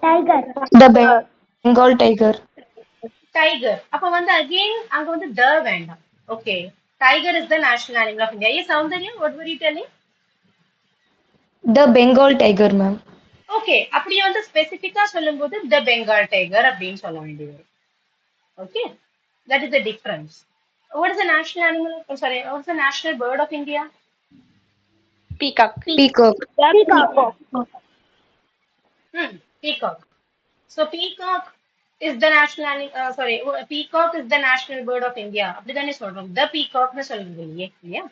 Tiger. The Bengal tiger. Tiger. அப்ப வந்து again அங்க வந்து the வேண்டாம். Okay. Tiger is the national animal of India. Yes, Soundarya, what were you telling? The Bengal tiger, ma'am. Okay. அப்படியே வந்து ஸ்பெசிஃபிக்கா சொல்லும்போது the Bengal tiger அப்படின்னு சொல்ல வேண்டியது. Okay. That is the difference. What is the national animal? Oh, sorry. What is the national bird of India? Peacock. Peacock. Peacock. Peacock. So peacock is the national peacock is the national bird of India. அப்படிதானே சொல்றோம். The peacock னு சொல்றது இல்லையா?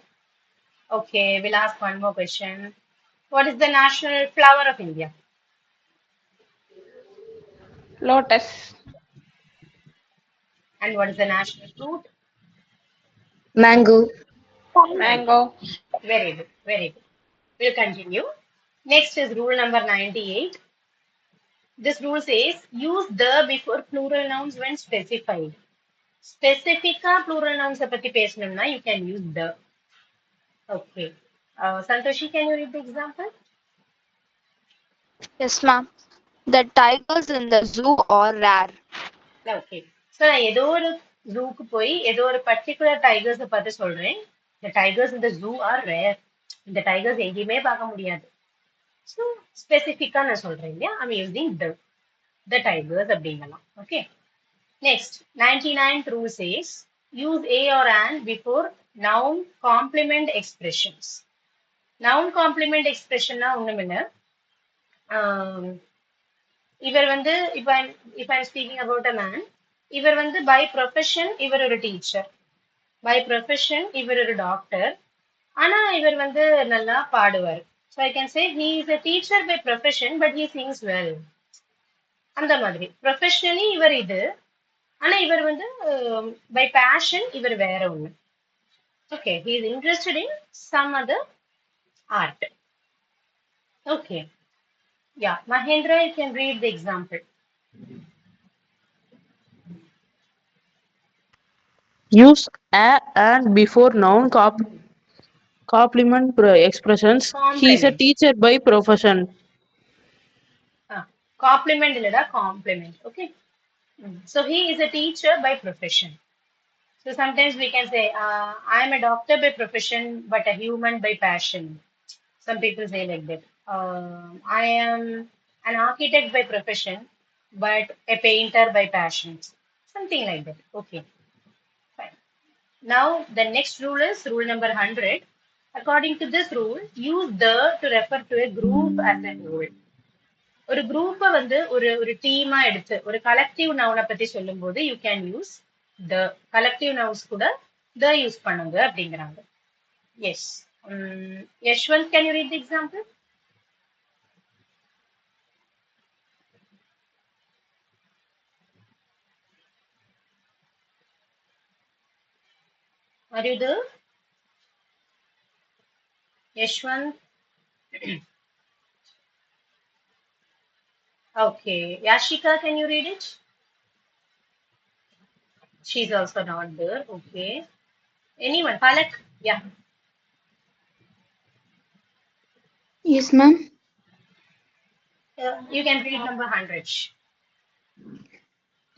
Okay, we'll ask one more question. What is the national flower of India? Lotus. And what is the national fruit? Mango. Mango. Very good, very good. We'll continue. Next is rule number 98. This rule says use the before plural nouns when specified. Specifica plural nouns பத்தி பேசணும்னா you can use the. Okay. Santoshi, can you read the example? Yes, ma'am. The tigers in the zoo are rare. Okay so நான் ஏதோ ஒரு ஜூக்கு போய் ஏதோ ஒரு particular டைகர்ஸை பார்த்து சொல்றேன். இந்த டைகர்ஸ் இந்த ஜூ ஆர் ரேர். இந்த டைகர்ஸ் எங்கேயுமே பார்க்க முடியாது. ஸோ ஸ்பெசிஃபிக்கா நான் சொல்றேன் இல்லையா, ஐம் யூசிங் த டைகர்ஸ் அப்படிங்கலாம். Okay next 99th rule says use a or an before noun complement expressions. noun complement expressionனா ஒண்ணுமில்ல. இவர் வந்து if I'm speaking about a man, இவர் வந்து by profession இவர் ஒரு டீச்சர், by profession இவர் ஒரு டாக்டர், ஆனா இவர் வந்து நல்லா பாடுவார். so I can say he is a teacher by profession but he sings well. அந்த மாதிரி ப்ரொஃபஷனலி இவர் இது, ஆனா இவர் வந்து by passion இவர் வேற ஒண்ணு. okay he is interested in some other art. okay yeah, Mahendra, you can read the example. Use a and before noun complement expressions. He is a Complement. teacher by profession. Complement illada complement. Okay. So he is a teacher by profession. So sometimes we can say, I am a doctor by profession but a human by passion. Some people say like that. I am an architect by profession but a painter by passion. Something like that. Okay. Fine. Now the next rule is rule number 100. According to this rule, use the to refer to a group as a whole. ஒரு குரூப்பை வந்து ஒரு ஒரு டீமா எடுத்து ஒரு collective நவுனை பத்தி சொல்லும் போது you can use the. Collective nouns கூட த யூஸ் பண்ணுங்க அப்படிங்கிறாங்க. Yes Yashwant, can you read the example? Are you there? Yashwant? Okay. Yashika, can you read it? She's also not there. Okay. Anyone? Palak? Yeah. Yes, ma'am. You can read number 100.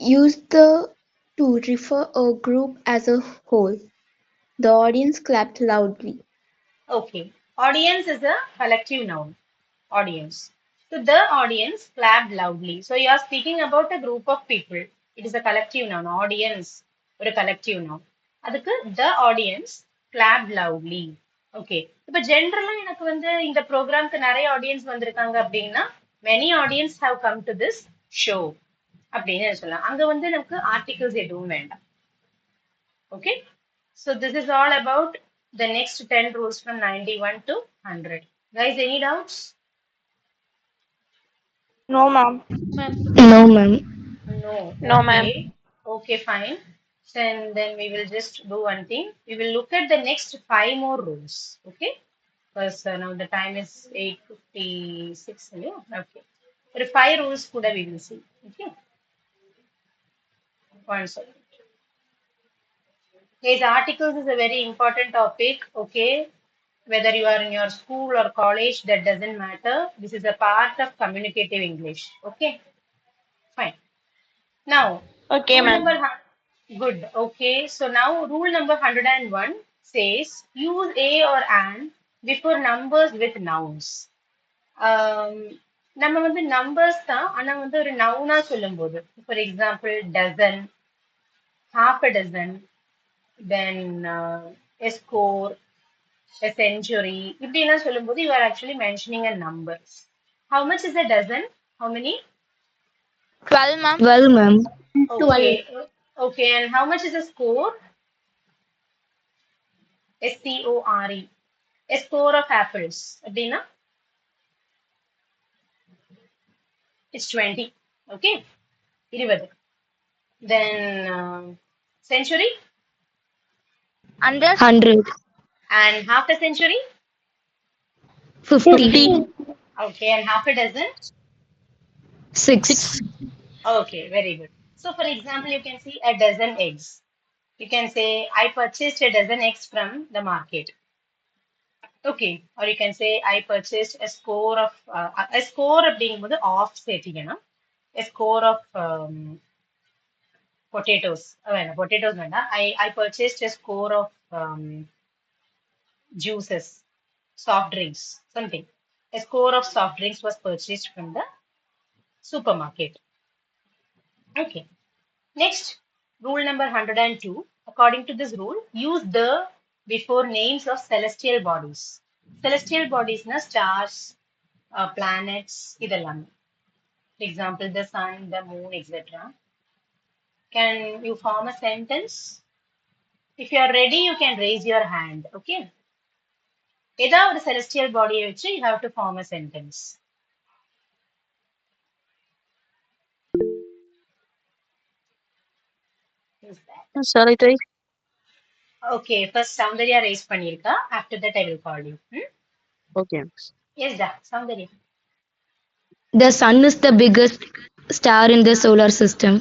Use the to refer a group as a whole. The audience clapped loudly. Okay. Audience is a collective noun. Audience. So the audience clapped loudly. So you are speaking about a group of people. It is a collective noun. Audience or a collective noun. அதுக்கு the audience clapped loudly. Okay. இப்ப ஜென்ரலா எனக்கு வந்து இந்த ப்ரோக்ராம்க்கு நிறைய audience வந்திருக்காங்க அப்படின்னா many audience have come to this show அப்படின்னு சொல்லலாம். அங்க வந்து நமக்கு ஆர்டிகல்ஸ் எதுவும் வேண்டாம். Okay. So this is all about the next 10 rules from 91 to 100. Guys, any doubts? No, ma'am. No, ma'am. No. No, Okay. ma'am. Okay, fine. Then we will just do one thing. We will look at the next 5 more rules. Okay. Because now the time is 8:56. Yeah? Okay. But 5 rules kuda we will see. Okay. One second. Guys, articles is a very important topic. Okay. Whether you are in your school or college, that doesn't matter. This is a part of communicative English. Okay. Fine. Now, Okay, rule ma'am. number good. Okay. So now rule number 101 says use a or an before numbers with nouns. நம்ம வந்து numbers தான், ஆனா வந்து ஒரு நவுனா சொல்லும் போது, for example dozen, half a dozen, then a score, a century, இப்படிலாம் சொல்லும்போது you are actually mentioning a number. How much is a dozen? How many? 12, ma'am. 12, ma'am. Okay. Okay, and how much is a score? SCORE. A score of apples. அப்படின்னா it's 20. Okay. 20. Then century 100. 100. and half a century. 50. Okay, and half a dozen. 6. Okay, very good. So for example, you can see a dozen eggs. You can say, I purchased a dozen eggs from the market. Okay, or you can say I purchased a score of a score அப்படிங்கும்போது of சேர்த்திக்கணும். A score of potatoes. வேணாம் potatoes வேண்டாம். I purchased a score of juices, soft drinks, something. A score of soft drinks was purchased from the supermarket. Okay. Next, rule number 102. According to this rule, use the before names of celestial bodies. Celestial bodies na stars, planets, இதெல்லாம். For example, the sun, the moon, etc. Can you form a sentence? If you are ready, you can raise your hand. Okay. ஏதாவது ஒரு celestial body வச்சு you have to form a sentence. Who's that? Shall I try? Okay, first Soundarya raise பண்ணிருக்கா. After that, I will call you. Okay. Yes, da, Soundarya. The sun is the biggest star in the solar system.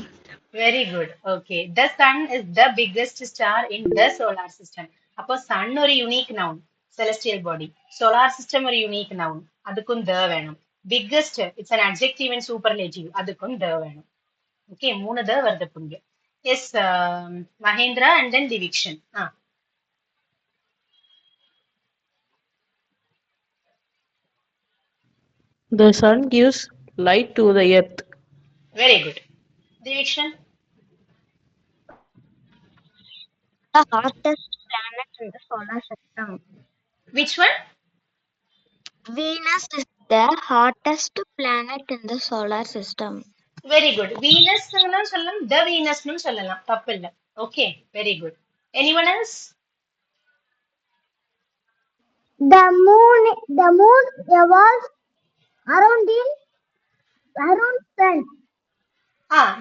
Very good. Okay. The sun is the biggest star in the solar system. அப்போ sun ஒரு unique noun. Celestial body. Solar system ஒரு unique noun. அதுக்கும் the வேணும். Biggest, it's an adjective and superlative. அதுக்கும் the வேணும். Okay, மூணு the வருது புங்க. Yes, Mahendra and then Divikshan. The sun gives light to the earth. Very good. Divikshan? The hottest planet in the solar system. Which one? Venus is the hottest planet in the solar system. Very good. Venus சொல்லலாம், the Venus சொல்லலாம். தப்பு இல்ல. Okay, very good. Anyone else? The moon revolves around sun.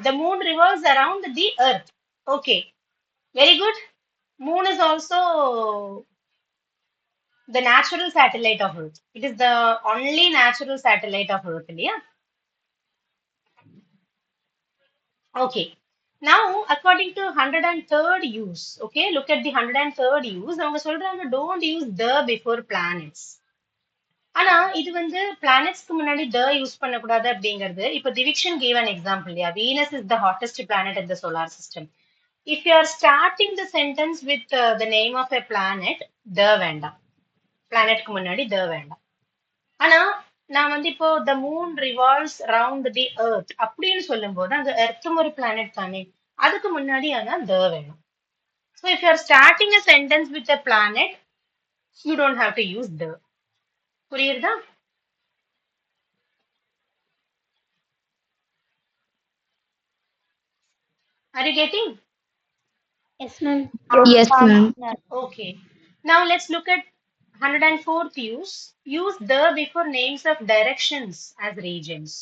The moon revolves around the earth. Okay, very good. Moon is also the natural satellite of Earth. It is the only natural satellite of Earth. Yeah? Okay. Now, according to 103rd use, okay, look at the 103rd use. அவங்க சொல்றாங்க don't use the before planets. ஆனா இது வந்து பிளானட்ஸ்க்கு முன்னாடி த use பண்ணக்கூடாது அப்படிங்கிறது இப்ப Divikshan gave an example. Yeah, Venus is the hottest planet in the solar system. If you are starting the sentence with the name of a planet, the வேண்டாம். பிளானட்க்கு முன்னாடி த வேண்டாம். ஆனா நான் வந்து இப்போ the moon revolves around the earth அப்படின்னு சொல்லும் போது அந்த எர்த்தும் ஒரு பிளானட் தானே, அதுக்கு முன்னாடி ஆனா the வேணும். So if you are starting a sentence with a planet, you don't have to use the. புரியுதா? Are you getting? Yes, ma'am. Yes, ma'am. Okay. Now let's look at 104th use. Use the before names of directions as regions.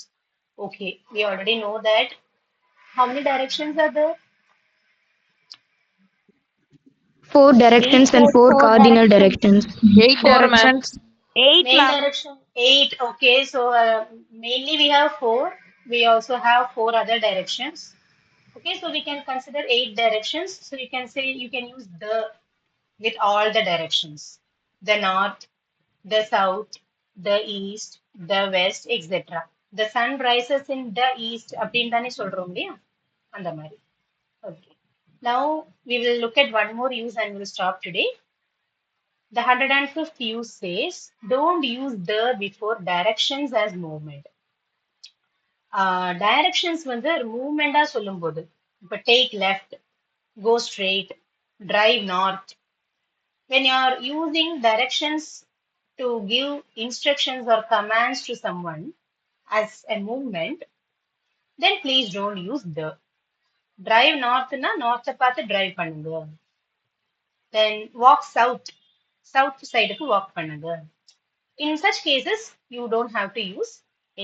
Okay, we already know that. How many directions are there? 4 directions and 4 cardinal directions. 8 4, ma'am. directions. 8, Main ma'am. direction 8. Okay, so mainly we have 4. We also have 4 other directions. Okay, so we can consider 8 directions. So you can say you can use the with all the directions. The north, the south, the east, the west, etc. The sun rises in the east. அப்படின்னு தானே சொல்றோம் இல்லையா? அந்த மாதிரி. Okay. Now we will look at one more use and we'll stop today. The 105th use says, don't use the before directions as movement. Directions வந்து மூவ்மெண்டா சொல்லும்போது இப்ப take left, go straight, drive north. When you are using directions to give instructions or commands to someone as a movement, then please don't use the. Drive north na north பார்த்து drive பண்ணுங்க. Then walk south, south side க்கு walk பண்ணுங்க. In such cases, you don't have to use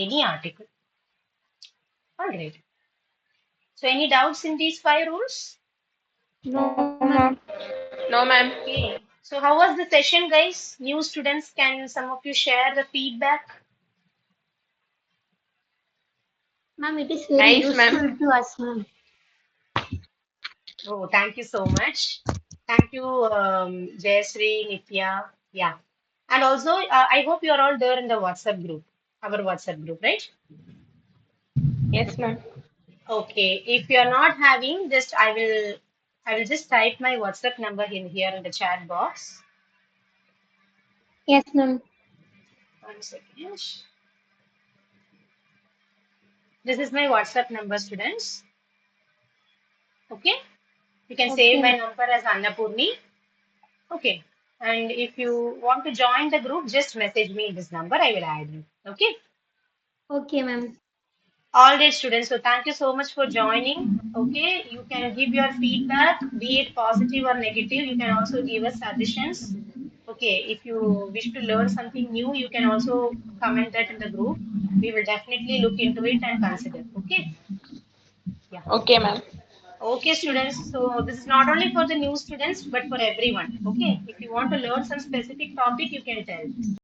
any article. All right. So any doubts in these 5 rules? No, ma'am. No, ma'am. Okay. So how was the session, guys? New students, can some of you share the feedback? Ma'am, it is very Nice, useful ma'am. to us, ma'am. Oh, thank you so much. Thank you, Jayashree, Nitya. Yeah. And also, I hope you are all there in the WhatsApp group, our WhatsApp group, right? Yes, ma'am. Okay. If you are not having, I will just type my WhatsApp number in here in the chat box. Yes, ma'am. 1 second. This is my WhatsApp number, students. Okay. You can save my number as Annapurni. Okay. And if you want to join the group, just message me in this number. I will add you. Okay. Okay, ma'am. All right, students. So thank you so much for joining. Okay. You can give your feedback, be it positive or negative. You can also give us suggestions. Okay. If you wish to learn something new, you can also comment that in the group. We will definitely look into it and consider. Okay. Yeah. Okay, ma'am. Okay, students. So this is not only for the new students, but for everyone. Okay. If you want to learn some specific topic, you can tell.